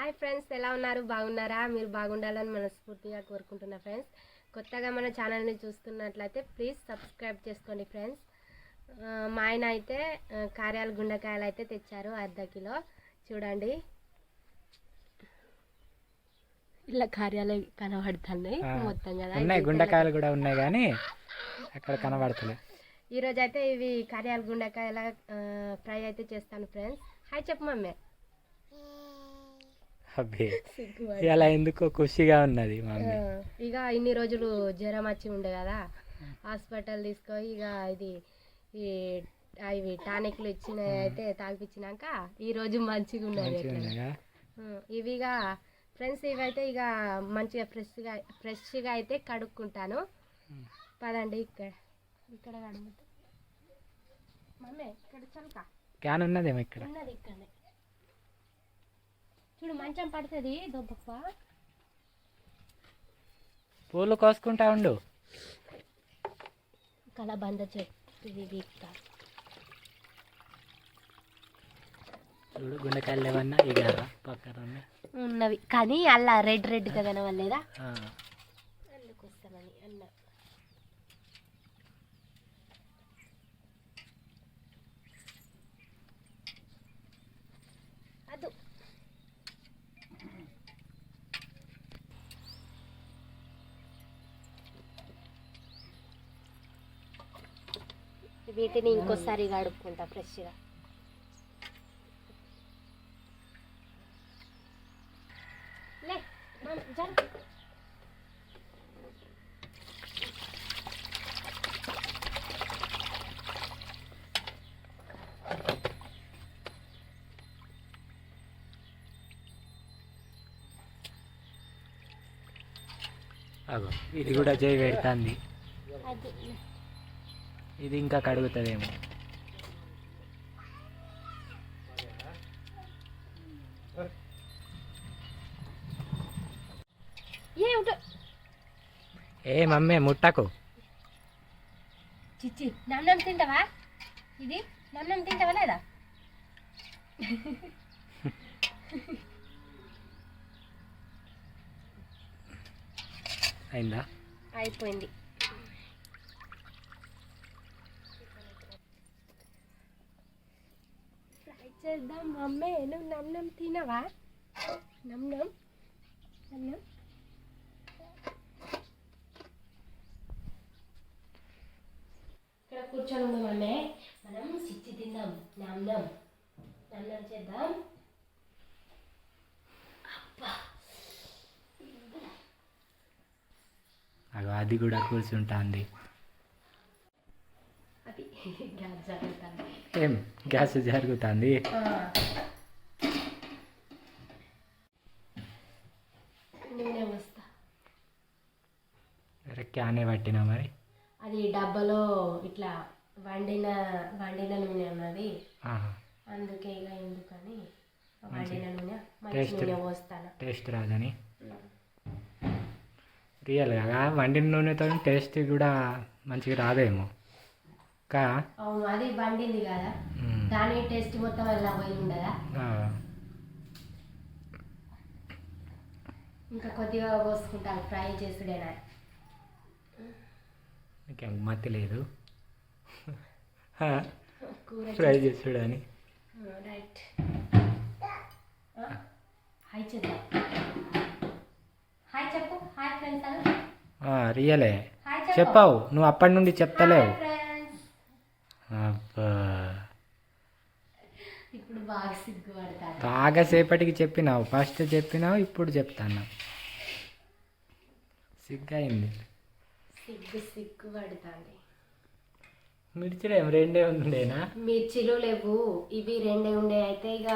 Hi friends, ఎలా ఉన్నారు? బాగున్నారా? మీరు బాగుండాలని మనస్ఫూర్తిగా కోరుకుంటున్నా ఫ్రెండ్స్. కొత్తగా మన ఛానల్ని చూస్తున్నట్లయితే ప్లీజ్ సబ్స్క్రైబ్ చేసుకోండి ఫ్రెండ్స్. మా ఆయన అయితే కార్యాలు గుండెకాయలు అయితే తెచ్చారు, అర్ధ కిలో. చూడండి, ఇలా కార్యాలు కనబడుతున్నాయి మొత్తం కదా. ఉన్నాయి, గుండెకాయలు కూడా ఉన్నాయి కానీ అక్కడ కనబడతలేదు. ఈరోజు అయితే ఇవి కార్యాలు గుండెకాయల ఫ్రై అయితే చేస్తాను ఫ్రెండ్స్. హాయ్ చెప్పు మమ్మీ. అబ్బే, ఇలా ఎందుకో ఖుషిగా ఉన్నది మమ్మీ. ఇక ఇన్ని రోజులు జ్వరం వచ్చి ఉండే కదా, హాస్పిటల్ తీసుకొని ఇక ఇవి టానిక్లు ఇచ్చిన అయితే తాగిపించినాక ఈరోజు మంచిగా ఉన్నది. ఇవిగా ఫ్రెండ్స్, ఇవైతే ఇక మంచిగా ఫ్రెష్గా అయితే కడుక్కుంటాను. పదండి, ఇక్కడ కడుగుతా మమ్మీ. ఇక్కడ చల్కా క్యాన్ ఉన్నదేమో ఇక్కడ ఉన్నది, ఇక్కడనే చూడు, మంచం పడుతుంది దొబ్బప్ప. పూలు కోసుకుంటా ఉండు. కలబంద చెట్టు చూడు, గుండెకాయలు ఏమన్నా ఇక పక్కన ఉన్నవి కానీ అలా రెడ్ రెడ్గా కనవలేదా, అందుకు వస్తామని అన్న. అదు వీటిని ఇంకోసారి కడుక్కుంటా ఫ్రెష్గా. లే జరు. అగో, ఇది కూడా చేయి పెడుతుంది. ఇది ఇంకా కడుగుతుందేమో. ఏ మమ్మీ, ముట్టకు. చిచ్చి, నన్నం తింటావా? ఇది నన్నం తింటావా లేదా? అయిందా? అయిపోయింది. ఫ్రై చేద్దాం మమ్మీ. నువ్వు నన్నం తినవా? నన్నం నన్నం ఇక్కడ కూర్చొని ఉంది మమ్మీ. మనం సిచ్చి తిందాం. నన్నం నన్నం చేద్దాం. అగో, అది కూడా కూర్చుంటుంది. అది గ్యాస్ జరుగుతుంది. ఏం గ్యాస్ జరుగుతుంది? నూనె వస్తా. క్యానే పట్టినా మరి. అది డబ్బాలో ఇట్లా వండిన నూనె ఉన్నది, అందుకే ఇక ఎందుకని వండిన నూనె మంచి నూనె పోస్తాను. టేస్ట్ రాదని రియల్గా వండిన నూనెతో టేస్ట్ కూడా మంచిగా రాదేమో కా. అవును, అది వండింది కదా, దాని టేస్ట్ మొత్తం అలా పోయి ఉండదా. ఇంకా కొద్దిగా పోసుకుంటాను, ఫ్రై చేసుడేనా. ఇంకేం మత్తి లేదు ఫ్రై చేసుడని. రైట్. హాయ్ చేద్దాం. హాయ్ చెప్పు. హాయ్ ఫ్రెండ్స్ అను. రియలే చెప్పావు, నువ్వు అప్పటి నుండి చెప్తలేవు. అబ్బా, ఇప్పుడు బాగా సిగ్గుపడతాను. బాగా సేపటికి చెప్పినావు, ఫస్ట్ చెప్పినావు, ఇప్పుడు చెప్తాను. సిగ్గయింది. సిగ్గు పడుతుంది. మిర్చిలో ఏం రెండే ఉండేనా? మిర్చిలు లేవు, ఇవి రెండే ఉండే. అయితే ఇక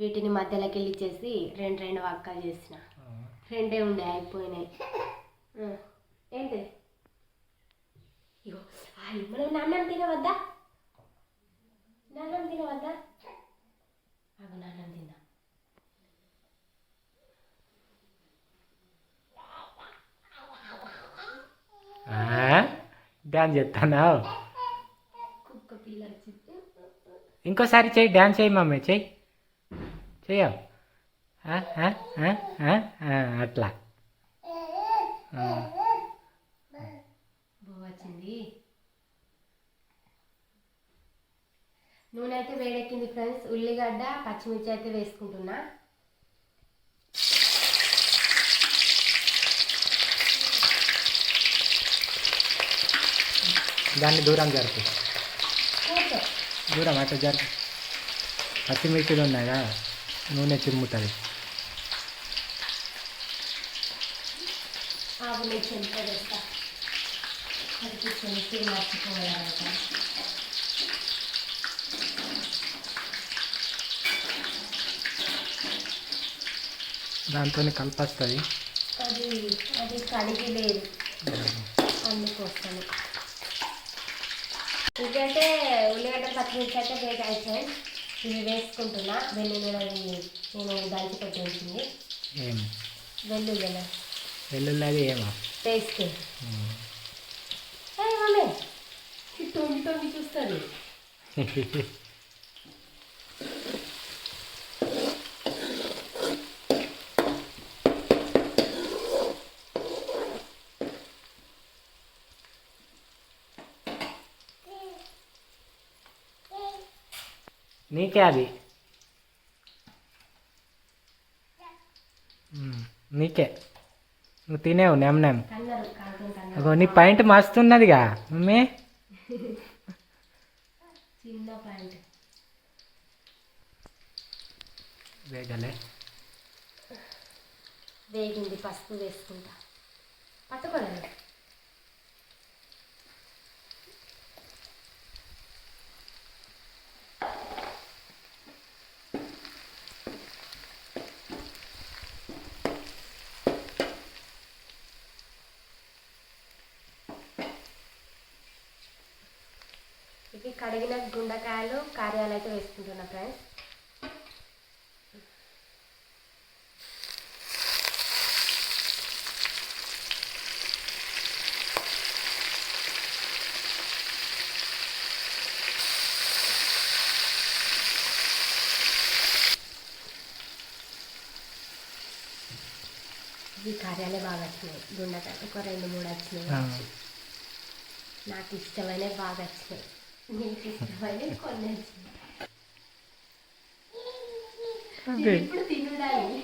వీటిని మధ్యలోకి వెళ్ళి చేసి రెండు వక్కలు చేసిన. రెండే ఉండే, అయిపోయినాయి. ఏంటి ఇగో, మనం నన్నం తినవద్దా? నన్నం తినవద్దా? అవి నన్నం తిందా. డ్యాన్స్ చేస్తున్నావు. కుక్క పిల్ల ఇంకోసారి చెయ్యి, డ్యాన్స్ చేయి మమ్మీ, చెయ్యి. చెయ్య ఆ, ఆ, ఆ, ఆ, ఆ, అట్లా ఆ, వచ్చింది. నూనె అయితే వేడెక్కింది ఫ్రెండ్స్. ఉల్లిగడ్డ పచ్చిమిర్చి అయితే వేసుకుంటున్నా. దాన్ని దూరం జరుపు, ఓకే. దూరం అట్లా జరుపు. పచ్చిమిర్చిలు ఉన్నాయి కదా, నూనె చిమ్ముతుంది. ఆవు నేను చెంత వేస్తా. అది చెంత మర్చిపోవాలంట. దాంతో కలిపొస్తుంది. అది అది కడిగి లేదు అందుకోసమే. ఇంకైతే ఉల్లిగడ్డ పచ్చిమిర్చి అయితే వేడి అయిపోయి ఇవి వేసుకుంటున్నా. వెల్లుల్లి నేను దంచి పెట్టించింది. ఏం వెల్లుల్లి వెల్లుల్లి అది ఏమో టేస్ట్. మమ్మీ తొంగి తొంగి చూస్తుంది. నీకే అది నీకే, నువ్వు తినేవు నెమ్ నెమ్. కన్నారు కాకుని కన్నారు. అగో నీ పాయింట్ మస్తున్నదిగా మమ్మీ. చిన్న ప్యాంట్ వేగలే, వేగింది. పసుపు వేసుకుంటా. పట్టుకోలేదు. ఇవి కడిగిన గుండకాయలు కార్యాలు అయితే వేసుకుంటున్నా ఫ్రెండ్స్. ఈ కార్యాలే బాగా వచ్చినాయి. గుండకాయ ఒక 2-3 వచ్చినాయి. నాకు ఇష్టమైన బాగా వచ్చినాయి. నీకు ఇష్టమైన కొన్ని వచ్చినాయి. ఇప్పుడు తినుడాలి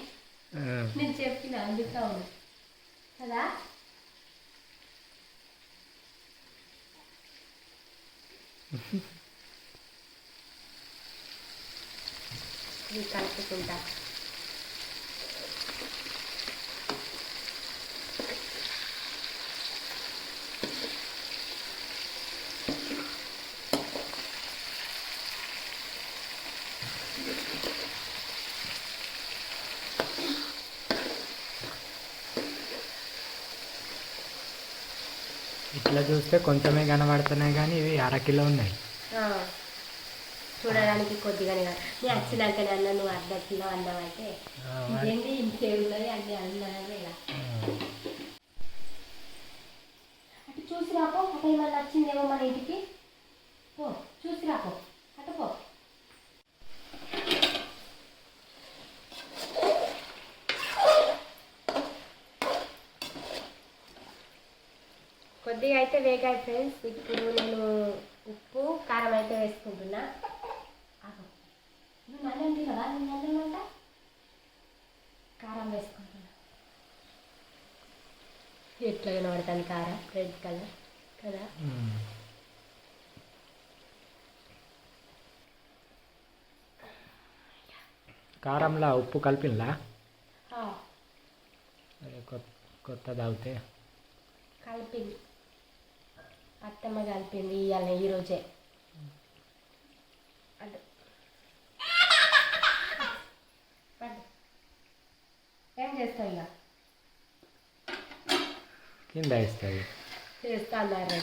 నేను చెప్పిన అందుకు అవును కదా. ఇది కలుపుకుంటా. ఇట్లా చూస్తే కొంచెమే కనబడుతున్నాయి కానీ ఇవి 1/2 కిలో ఉన్నాయి. చూడడానికి కొద్దిగానే కాదు. నేను వచ్చినాకనే అన్న నువ్వు 1/2 కిలో అన్నం అయితే ఇదేంటి ఇంకేమున్నది అన్ని అన్నానే. అటు చూసి రాపో. అటు ఏమన్నా వచ్చిందేమో మన ఇంటికి. ఓ చూసి రాపో. అటు పో. కొద్దిగా అయితే వేగాయి ఫ్రెండ్స్. ఇప్పుడు నేను ఉప్పు కారం అయితే వేసుకుంటున్నా. నువ్వు నల్లండి కదా, నేను నల్లంట కారం వేసుకుంటున్నా. ఎట్లా కనబడుతుంది కారం, రెడ్ కలర్ కదా. కారంలో ఉప్పు కలిపిలా కొత్త తాగితే కలిపింది. అత్తమ్మ కలిపింది ఇవాళ ఈరోజే. అటు ఏం చేస్తావు ఇక కింద వేస్తుంది. చేస్తా అన్నారు.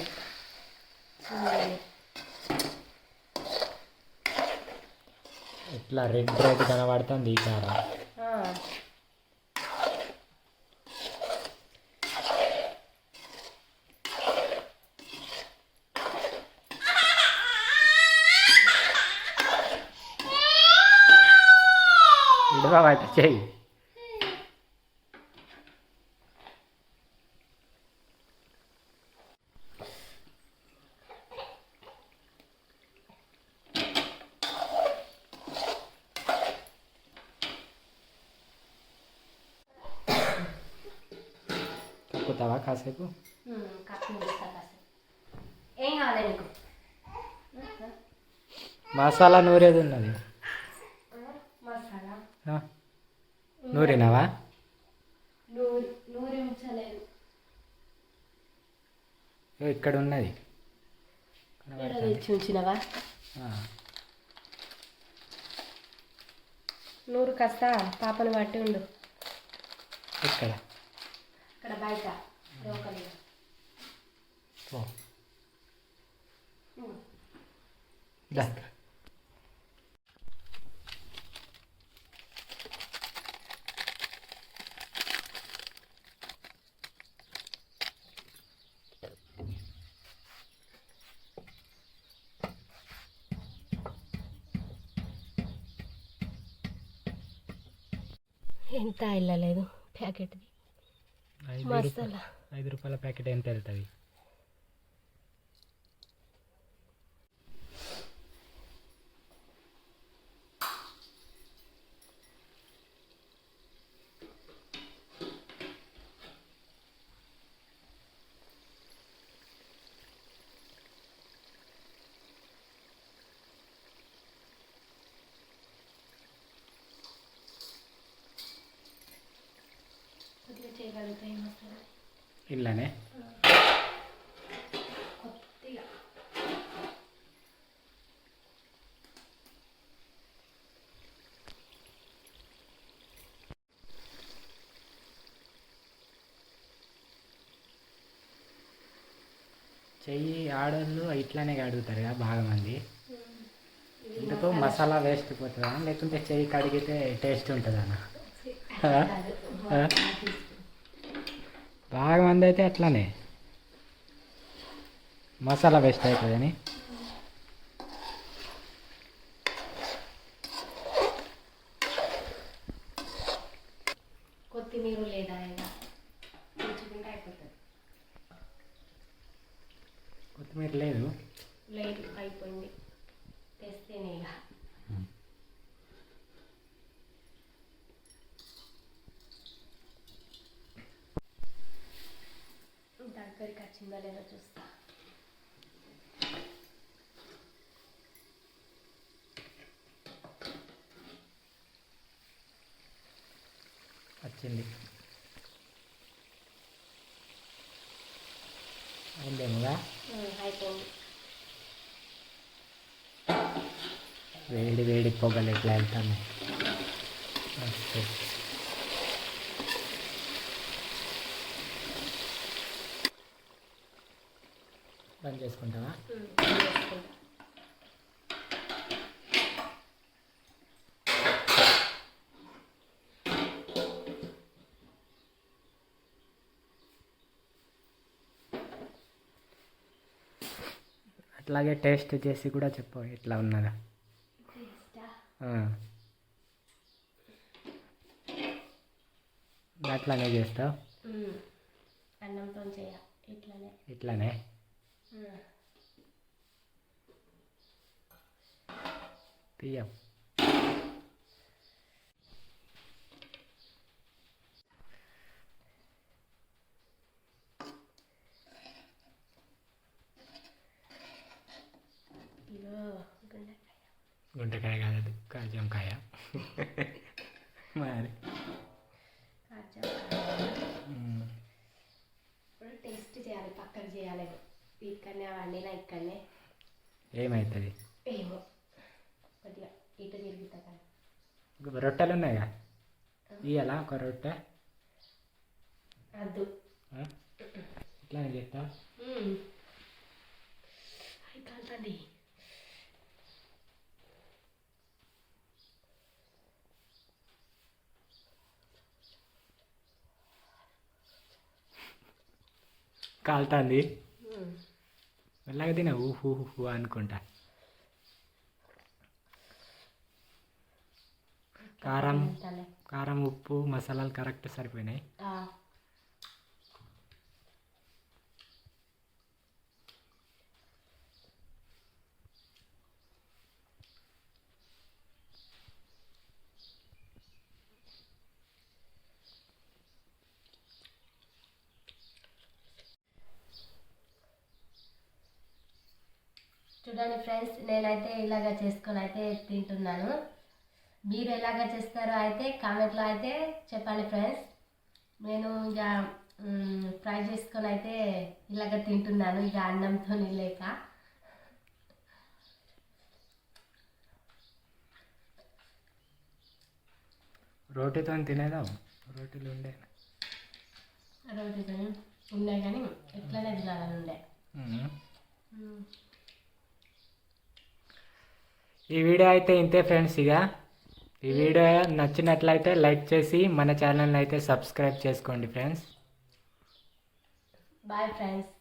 ఇట్లా రెడ్ రెడ్ కనబడుతుంది ఈ కారం. ఇడవబట్ట చెయ్యి. కలుపుతావా కాసేపు? కప్పు ఉంచుతా కాసేపు. ఏం కావాలి నీకు? మసాలా నూరేది ఉన్నది. మసాలా ఆ, నూరినావా? నూరి ఉంచలేదు. ఇక్కడ ఉన్నది. తెచ్చి ఉంచినవా? ఆ, నూరు కాస్త పాపను పట్టి ఉండు. ఇక్కడ ఇక్కడ బయట లోకల్గా. ఓ. దా. ఎంత వెళ్ళలేదు ప్యాకెట్ది మసాలా. 5 రూపాయల ప్యాకెట్ ఎంత వెళ్తుంది? కొద్దిగా చేయగలుగుతాయి మసాలా ఇలానే కొద్దిగా. చెయ్యి ఆడళ్ళు ఇట్లానే కడుగుతారు కదా బాగా మంది. ఎందుకు మసాలా వేస్ట్ పోతుందా లేకుంటే చెయ్యి కడిగితే టేస్ట్ ఉంటుందన్నా? బాగా మంది అయితే అట్లానే మసాలా వేస్ట్ అవుతుందని. కొత్తిమీర లేదా ఇలా ఉంచుకుంటే అయిపోతుంది. కొత్తిమీర లేదు. లేదు, అయిపోయింది. తెస్తేనే ఇక. దగ్గరికి వచ్చిందా లేదా చూస్తా. వచ్చింది. అయిందేమోగా. అయిపోయింది. వేడి వేడి పొగలు ఎట్లా వెళ్తాను. బంద్ చేసుకుంటావా? అట్లాగే టేస్ట్ చేసి కూడా చెప్పు ఎట్లా ఉన్నదా. అట్లానే చేస్తావు? అన్నంతో చేయ ఇట్లానే. ఇట్లానే తీయం. గుంటకాయ కాదు, కాజంకాయ. మరి ఇప్పుడు టేస్ట్ చేయాలి, పక్కన చేయాలి. ఇక్కడనే వండినా ఇక్కడనే ఏమవుతుంది ఏమో. కొద్దిగా ఇటు తిరుగుతా కదా. రొట్టెలు ఉన్నాయా? ఇయ్యాలా ఒక రొట్టె? అద్దు. ఎట్లా చేస్తా? కాలుతుంది. కాలుతుంది. మెల్లగా తిన ఊహు ఊహు అనుకుంటా. కారం ఉప్పు మసాలాలు కరెక్ట్ సరిపోయినాయి. చూడండి ఫ్రెండ్స్, నేనైతే ఇలాగ చేసుకొని అయితే తింటున్నాను. మీరు ఎలాగ చేస్తారో అయితే కామెంట్లో అయితే చెప్పండి ఫ్రెండ్స్. నేను ఇక ఫ్రై చేసుకొని అయితే ఇలాగ తింటున్నాను, ఇక అన్నంతో లేక. రోటీతో తినేదా? రోటీలు ఉండే రోటీతో ఉండే కానీ ఎట్లనే తినాలని ఉండే. ఈ వీడియో అయితే ఇంతే ఫ్రెండ్స్. ఇక ఈ వీడియో నచ్చినట్లయితే లైక్ చేసి మన ఛానల్ని అయితే సబ్స్క్రైబ్ చేసుకోండి ఫ్రెండ్స్. Bye friends.